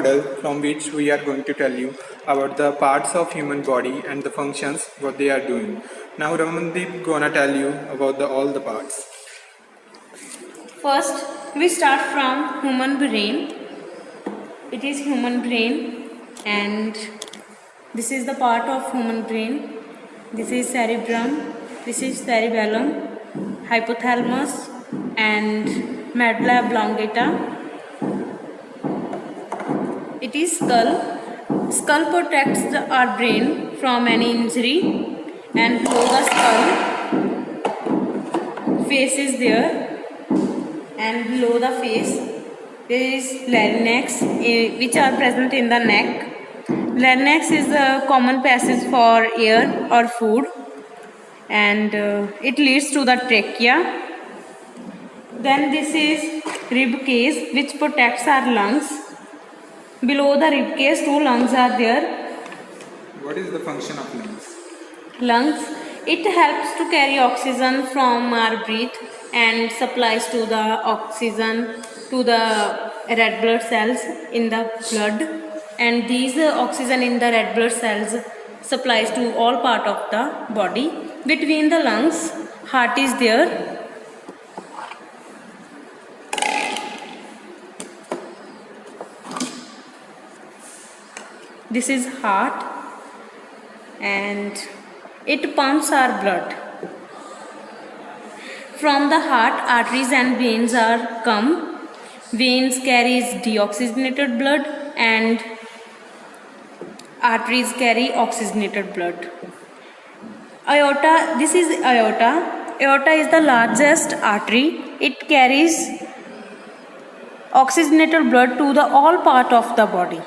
model from which we are going to tell you about the parts of human body and the functions what they are doing. Now Ramandeep gonna tell you about all the parts. First, we start from human brain. It is human brain, and this is the part of human brain. This is cerebrum, this is cerebellum, hypothalamus, and medulla oblongata. It is skull. Skull protects our brain from any injury, and below the skull, face is there, and below the face there is larynx, which are present in the neck. Larynx is a common passage for air or food, and it leads to the trachea. Then this is rib cage, which protects our lungs. Below the rib cage, two lungs are there. What is the function of lungs? Lungs, it helps to carry oxygen from our breath and supplies to the oxygen to the red blood cells in the blood, and these oxygen in the red blood cells supplies to all part of the body. Between the lungs, heart is there. This is heart, and it pumps our blood. From the heart, arteries and veins are come. Veins carries deoxygenated blood, and arteries carry oxygenated blood. Aorta, this is aorta. Aorta is the largest artery. It carries oxygenated blood to the all part of the body.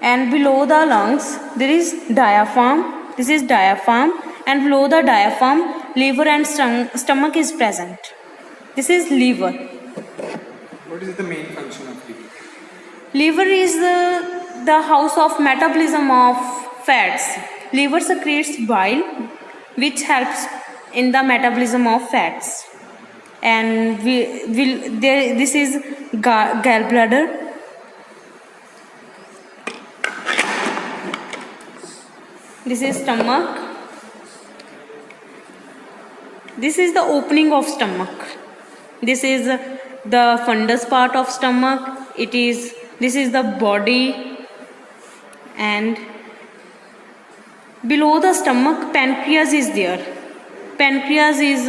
And below the lungs there is diaphragm. This is diaphragm, and below the diaphragm, liver and stomach is present. This is liver. What is the main function of liver? Liver is the house of metabolism of fats. Liver secretes bile, which helps in the metabolism of fats. And this is gallbladder. This is stomach. This is the opening of stomach. This is the fundus part of stomach. This is the body, and below the stomach, pancreas is there. Pancreas is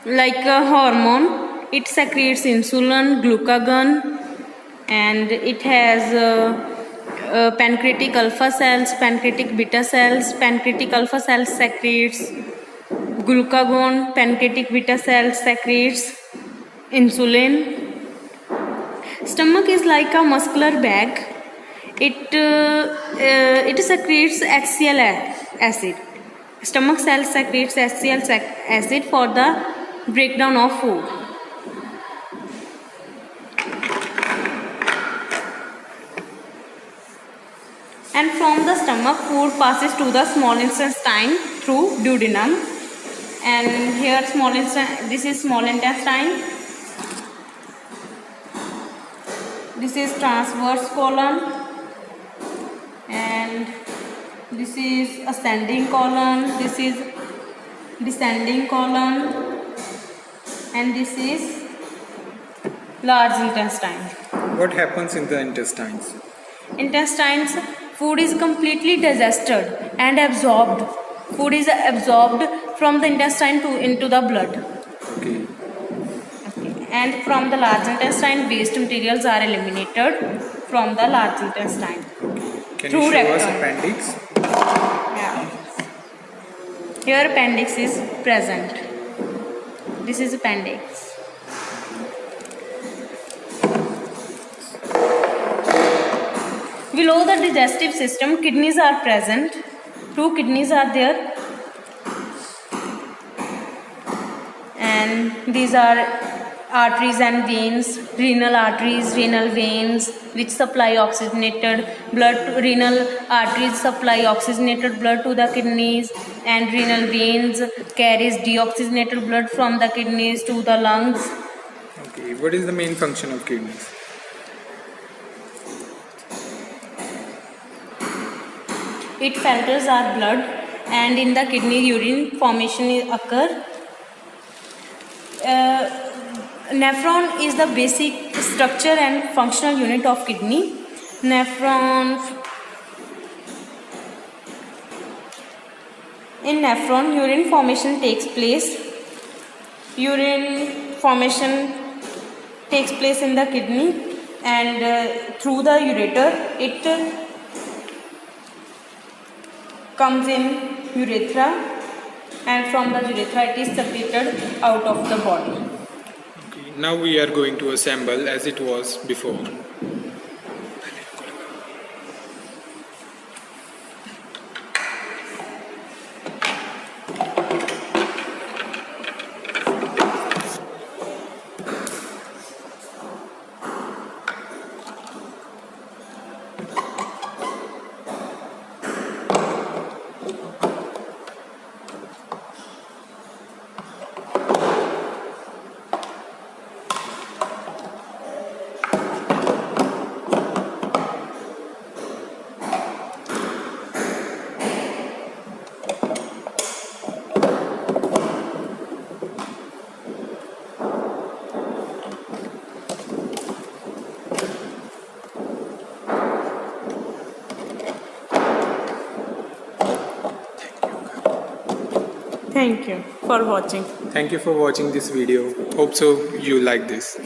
like a hormone. It secretes insulin, glucagon, and it has pancreatic alpha cells, pancreatic beta cells. Pancreatic alpha cells secretes glucagon, pancreatic beta cells secretes insulin. Stomach is like a muscular bag. It secretes HCl acid. Stomach cells secretes HCl acid for the breakdown of food. And from the stomach, food passes to the small intestine through duodenum. And here this is small intestine. This is transverse colon, and this is ascending colon. This is descending colon, and this is large intestine. What happens in the intestines? Intestines, food is completely digested and absorbed. Food is absorbed from the intestine into the blood. Okay. And from the large intestine, waste materials are eliminated from the large intestine. Can you show us appendix? Yeah. Here appendix is present. This is appendix. Below the digestive system, kidneys are present. Two kidneys are there. And these are arteries and veins, renal arteries, renal veins, which supply oxygenated blood to renal arteries, supply oxygenated blood to the kidneys, and renal veins carries deoxygenated blood from the kidneys to the lungs. Okay, what is the main function of kidneys? It filters our blood, and in the kidney urine formation occur. Nephron is the basic structure and functional unit of kidney. In nephron, urine formation takes place. Urine formation takes place in the kidney, and through the ureter it comes in urethra, and from the urethra it is secreted out of the body. Okay. Now we are going to assemble as it was before. Thank you for watching. Thank you for watching this video. Hope so you like this.